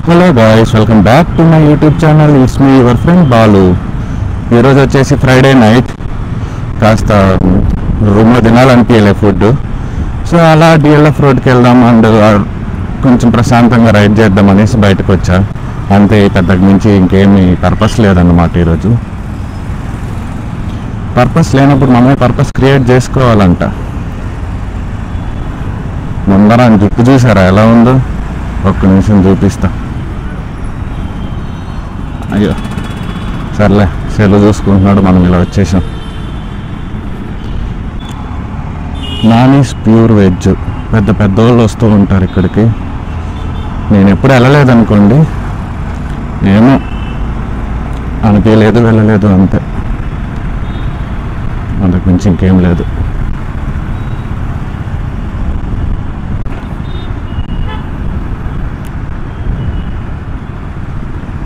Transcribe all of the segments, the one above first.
Hello guys, welcome back to my YouTube channel. It's me your friend Balu. ఈరోజు వచ్చేసి Friday night. కాస్త రూమ్లో తినాలనిపించలే food. So అలా DLF రోడ్కి వెళ్దాం అండ్ కొంచెం ప్రశాంతంగా రైడ్ చేద్దాం అనేసి బయటకు వచ్చా. అంతే, పెద్దకి మించి ఇంకేమీ పర్పస్ లేదన్నమాట. ఈరోజు పర్పస్ లేనప్పుడు మనమే పర్పస్ క్రియేట్ చేసుకోవాలంట. ముందర జుట్టు చూసారా ఎలా ఉందో? ఒక్క నిమిషం చూపిస్తా. అయ్యో సర్లే, సెలవు చూసుకుంటున్నాడు, మనం ఇలా వచ్చేసాం. Nani's pure veg. పెద్ద పెద్ద వాళ్ళు వస్తూ ఉంటారు ఇక్కడికి. నేను ఎప్పుడు వెళ్ళలేదనుకోండి, ఏమో అనిపించలేదు, వెళ్ళలేదు, అంతే. అంతకు మించి ఇంకేం లేదు.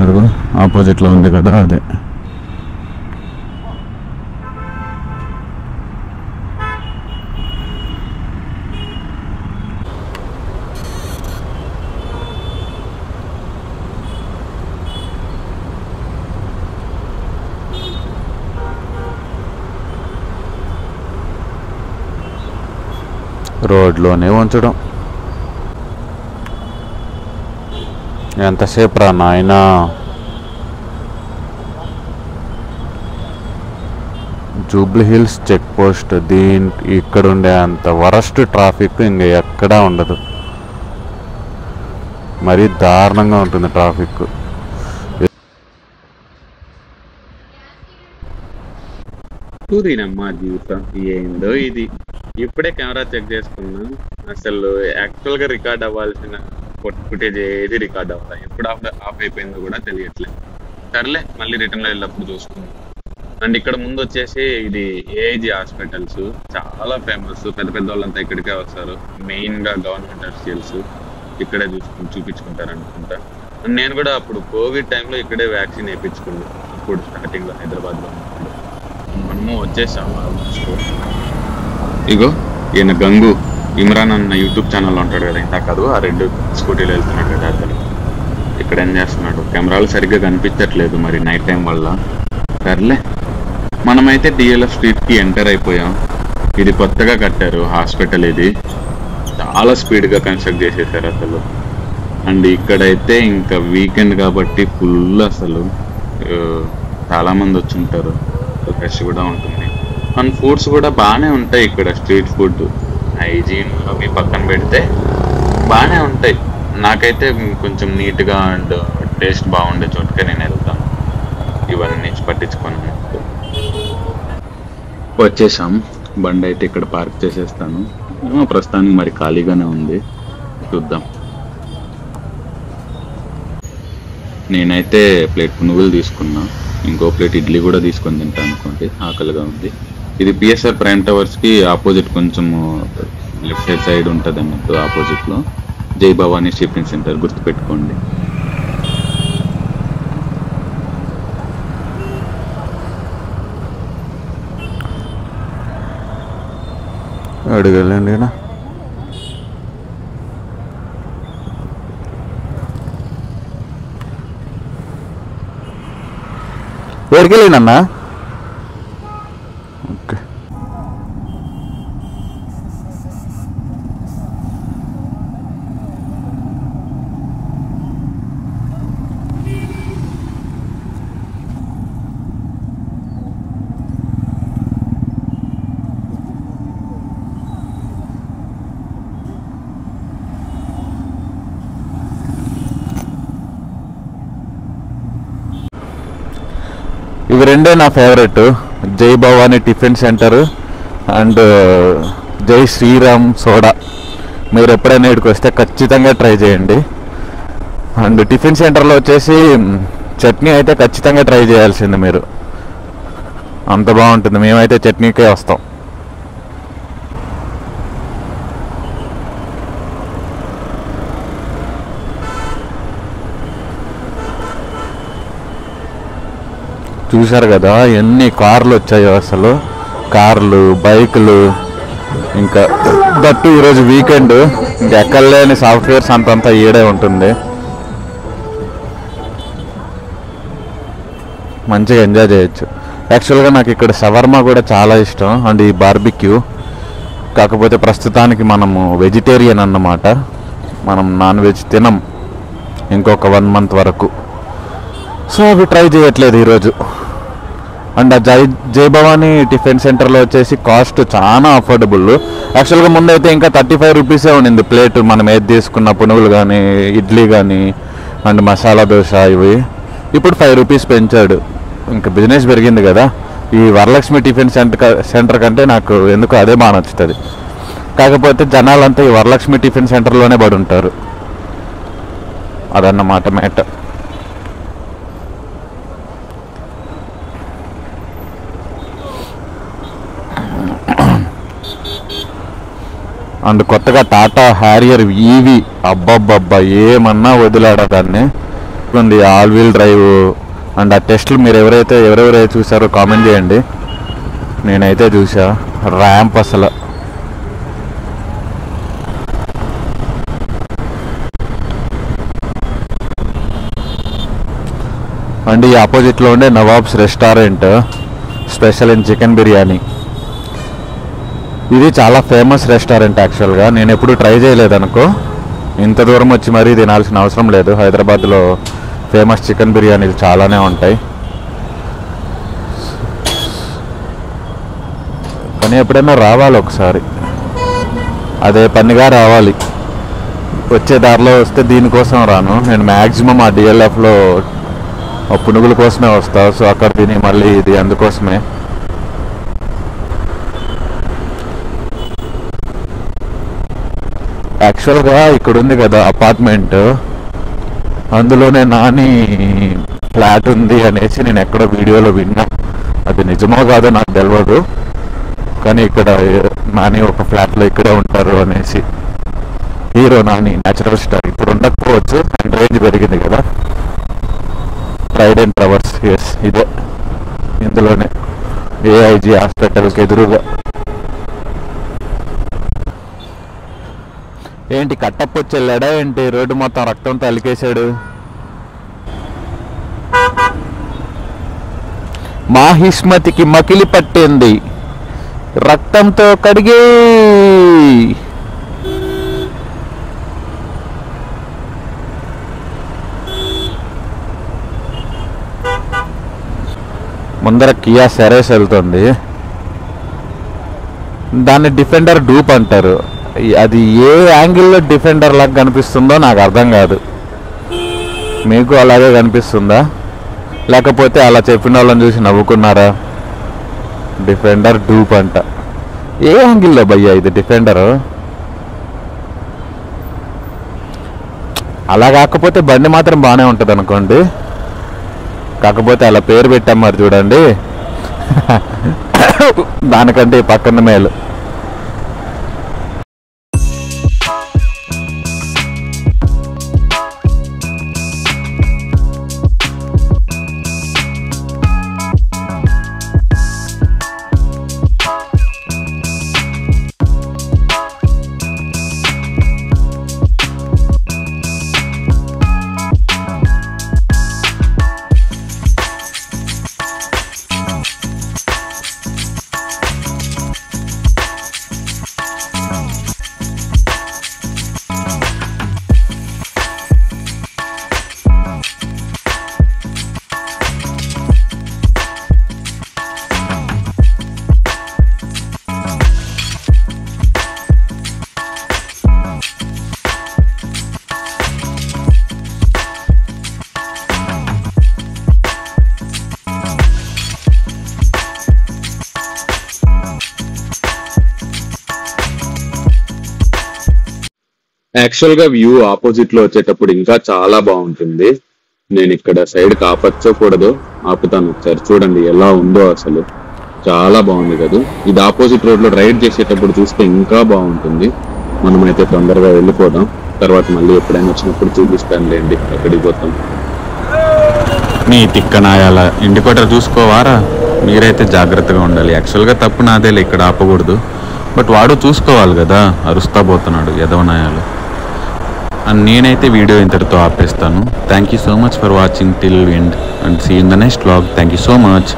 అదిగో ఆపోజిట్లో ఉంది కదా, అదే. రోడ్లోనే ఉంచడం ఎంతసేపు రా నాయనా. Jubilee Hills check post. ఇక్కడ ఉండే అంత వరస్ట్ ట్రాఫిక్ ఇంకా ఎక్కడా ఉండదు. మరీ దారుణంగా ఉంటుంది ట్రాఫిక్. టూరీనమ్మా జీవితం ఏందో ఇది. ఇప్పుడే కెమెరా చెక్ చేసుకున్నా. అసలు యాక్చువల్గా రికార్డ్ అవ్వాల్సిన ఫుటేజ్ ఏది రికార్డ్ అవ్వాలి, ఎప్పుడు ఆఫ్ అయిపోయిందో కూడా తెలియట్లేదు. సర్లే, మళ్ళీ రిటర్న్లో వెళ్ళినప్పుడు చూసుకున్నాం. అండ్ ఇక్కడ ముందు వచ్చేసి ఇది ఏఐజీ హాస్పిటల్స్, చాలా ఫేమస్. పెద్ద పెద్ద వాళ్ళంతా ఇక్కడికే వస్తారు. మెయిన్గా గవర్నమెంట్ హాస్పిటల్స్ ఇక్కడే చూపించుకుంటారు అనుకుంటా. అండ్ నేను కూడా అప్పుడు కోవిడ్ టైంలో ఇక్కడే వ్యాక్సిన్ వేయించుకున్నాను. అప్పుడు స్టార్టింగ్లో హైదరాబాద్లో ఉన్నప్పుడు. మనము వచ్చేసాము ఆల్మోస్ట్. ఇగో ఈయన గంగు, ఇమ్రాన్ అన్న యూట్యూబ్ ఛానల్లో ఉంటాడు కదా, ఇంత కాదు ఆ రెండు స్కూటీలు వెళ్తున్నాడు కదా అతను. ఇక్కడ ఏం చేస్తున్నాడు? కెమెరాలు సరిగ్గా కనిపించట్లేదు మరి నైట్ టైం వల్ల. సర్లే, మనమైతే డిఎల్ఎఫ్ స్ట్రీట్కి ఎంటర్ అయిపోయాం. ఇది కొత్తగా కట్టారు హాస్పిటల్. ఇది చాలా స్పీడ్గా కన్స్ట్రక్ట్ చేసేసారు అసలు. అండ్ ఇక్కడైతే ఇంకా వీకెండ్ కాబట్టి ఫుల్ అసలు చాలామంది వచ్చి ఉంటారు. ఫ్రెష్ కూడా ఉంటుంది. అండ్ ఫుడ్స్ కూడా బాగానే ఉంటాయి ఇక్కడ. స్ట్రీట్ ఫుడ్ హైజీన్ అవి పక్కన పెడితే బాగానే ఉంటాయి. నాకైతే కొంచెం నీట్గా అండ్ టేస్ట్ బాగుండే చోటుకే నేను వెళ్తాను. ఇవన్నీ పట్టించుకొని వచ్చేసాం. బండి అయితే ఇక్కడ పార్క్ చేసేస్తాను. ప్రస్తుతానికి మరి ఖాళీగానే ఉంది, చూద్దాం. నేనైతే ప్లేట్ పునుగులు తీసుకున్నా. ఇంకో ప్లేట్ ఇడ్లీ కూడా తీసుకొని తింటాను అనుకోండి, ఆకలిగా ఉంది. ఇది పిఎస్ఆర్ ప్రైమ్ టవర్స్కి ఆపోజిట్, కొంచెం లెఫ్ట్ సైడ్ ఉంటుంది అన్నట్టు. ఆపోజిట్లో జై భవానీ షిప్పింగ్ సెంటర్, గుర్తుపెట్టుకోండి. అడగలండి. ఎక్కడికెళ్ళినన్నా? ఓకే, ఇవి రెండే నా ఫేవరెట్. జై భవానీ టిఫిన్ సెంటర్ అండ్ జై శ్రీరామ్ సోడా. మీరు ఎప్పుడైనా ఇక్కడికి వస్తే ఖచ్చితంగా ట్రై చేయండి. అండ్ టిఫిన్ సెంటర్లో వచ్చేసి చట్నీ అయితే ఖచ్చితంగా ట్రై చేయాల్సింది మీరు, అంత బాగుంటుంది. మేమైతే చట్నీకే వస్తాం. చూశారు కదా ఎన్ని కార్లు వచ్చాయో అసలు. కార్లు, బైకులు, ఇంకా దట్టు ఈరోజు వీకెండ్, ఇంకా ఎక్కడలేని సాఫ్ట్వేర్స్ అంతంతా ఈడే ఉంటుంది. మంచిగా ఎంజాయ్ చేయొచ్చు. యాక్చువల్గా నాకు ఇక్కడ షవర్మా కూడా చాలా ఇష్టం అండ్ ఈ బార్బిక్యూ. కాకపోతే ప్రస్తుతానికి మనము వెజిటేరియన్ అన్నమాట, మనం నాన్ వెజ్ తినం ఇంకొక 1 month వరకు. సో అవి ట్రై చేయట్లేదు ఈరోజు. అండ్ జై భవానీ టిఫిన్ సెంటర్లో వచ్చేసి కాస్ట్ చాలా అఫోర్డబుల్. యాక్చువల్గా ముందైతే ఇంకా 35 రూపీసే ఉండింది ప్లేట్, మనం ఏది తీసుకున్న పునుగులు కానీ ఇడ్లీ కానీ అండ్ మసాలా దోశ ఇవి. ఇప్పుడు 5 రూపీస్ పెంచాడు. ఇంకా బిజినెస్ పెరిగింది కదా. ఈ వరలక్ష్మి టిఫిన్ సెంటర్ కంటే నాకు ఎందుకు అదే బాగా నచ్చుతుంది. కాకపోతే జనాలంతా ఈ వరలక్ష్మి టిఫిన్ సెంటర్లోనే పడి ఉంటారు, అదన్నమాట మ్యాటర్. అండ్ కొత్తగా టాటా హ్యారియర్ ఈవీ, అబ్బబ్బబ్బా ఏమన్నా వదిలాడా దాన్ని. ఉంది ఆల్ వీల్ డ్రైవ్. అండ్ ఆ టెస్ట్లు మీరు ఎవరెవరైతే చూసారో కామెంట్ చేయండి. నేనైతే చూసా, ర్యాంప్ అసలు. అండ్ ఈ ఆపోజిట్లో ఉండే nawabs restaurant special in chicken biryani. ఇది చాలా ఫేమస్ రెస్టారెంట్. యాక్చువల్గా నేను ఎప్పుడు ట్రై చేయలేదనుకో, ఇంత దూరం వచ్చి మరీ తినాల్సిన అవసరం లేదు. హైదరాబాద్లో ఫేమస్ చికెన్ బిర్యానీలు చాలానే ఉంటాయి, కానీ ఎప్పుడైనా రావాలి ఒకసారి, అదే పనిగా రావాలి. వచ్చే దారిలో వస్తే దీనికోసం రాను నేను. మ్యాక్సిమం ఆ డిఎల్ఎఫ్లో పునుగుల కోసమే వస్తా. సో అక్కడ తిని మళ్ళీ ఇది అందుకోసమే. యాక్చువల్గా ఇక్కడ ఉంది కదా అపార్ట్మెంట్, అందులోనే నాని ఫ్లాట్ ఉంది అనేసి నేను ఎక్కడో వీడియోలో విన్నా. అది నిజమో కాదో నాకు తెలియదు, కానీ ఇక్కడ నాని ఒక ఫ్లాట్లో ఇక్కడే ఉంటారు అనేసి. Hero Nani natural star. ఇప్పుడు ఉండకపోవచ్చు, అండ్ రేంజ్ పెరిగింది కదా. ట్రైడెంట్ టవర్స్, ఎస్ ఇదే, ఇందులోనే ఏఐజీ హాస్పిటల్కి ఎదురుగా. ఏంటి కట్టప్పొచ్చి వెళ్ళాడా ఏంటి? రోడ్డు మొత్తం రక్తంతో అలికేశాడు. మాహిష్మతికి మకిలి పట్టింది, రక్తంతో కడిగే. ముందర కియా సెరైస్ వెళ్తుంది. దాన్ని డిఫెండర్ డూప్ అంటారు. అది ఏ యాంగిల్లో డిఫెండర్ లాగా కనిపిస్తుందో నాకు అర్థం కాదు. మీకు అలాగే కనిపిస్తుందా, లేకపోతే అలా చెప్పిన వాళ్ళని చూసి నవ్వుకున్నారా? డిఫెండర్ డూప్ అంట. ఏ యాంగిల్లో భయ్యా ఇది డిఫెండరు? అలా కాకపోతే బండి మాత్రం బాగానే ఉంటుంది అనుకోండి, కాకపోతే అలా పేరు పెట్టాం మరి చూడండి. దానికంటే పక్కన మేలు. యాక్చువల్ గా వ్యూ ఆపోజిట్ లో వచ్చేటప్పుడు ఇంకా చాలా బాగుంటుంది. నేను ఇక్కడ సైడ్ కి ఆపచ్చో కూడదో ఆపుతాను, ఒకసారి చూడండి ఎలా ఉందో. అసలు చాలా బాగుంది కదా. ఇది ఆపోజిట్ రోడ్ లో రైడ్ చేసేటప్పుడు చూస్తే ఇంకా బాగుంటుంది. మనమైతే తొందరగా వెళ్ళిపోదాం, తర్వాత మళ్ళీ ఎప్పుడైనా వచ్చినప్పుడు చూపిస్తానులేండి ఎక్కడికి పోతాం. నీ తిక్కనాయాల ఇండికేటర్ చూసుకోవారా? మీరైతే జాగ్రత్తగా ఉండాలి. యాక్చువల్గా తప్పు నాదేలే, ఇక్కడ ఆపకూడదు. బట్ వాడు చూసుకోవాలి కదా, అరుస్తా పోతున్నాడు ఎదవనాయాలు. అండ్ నేనైతే వీడియో ఇంతటితో ఆపేస్తాను. Thank you so much for watching till end and see in the next vlog. Thank you so much.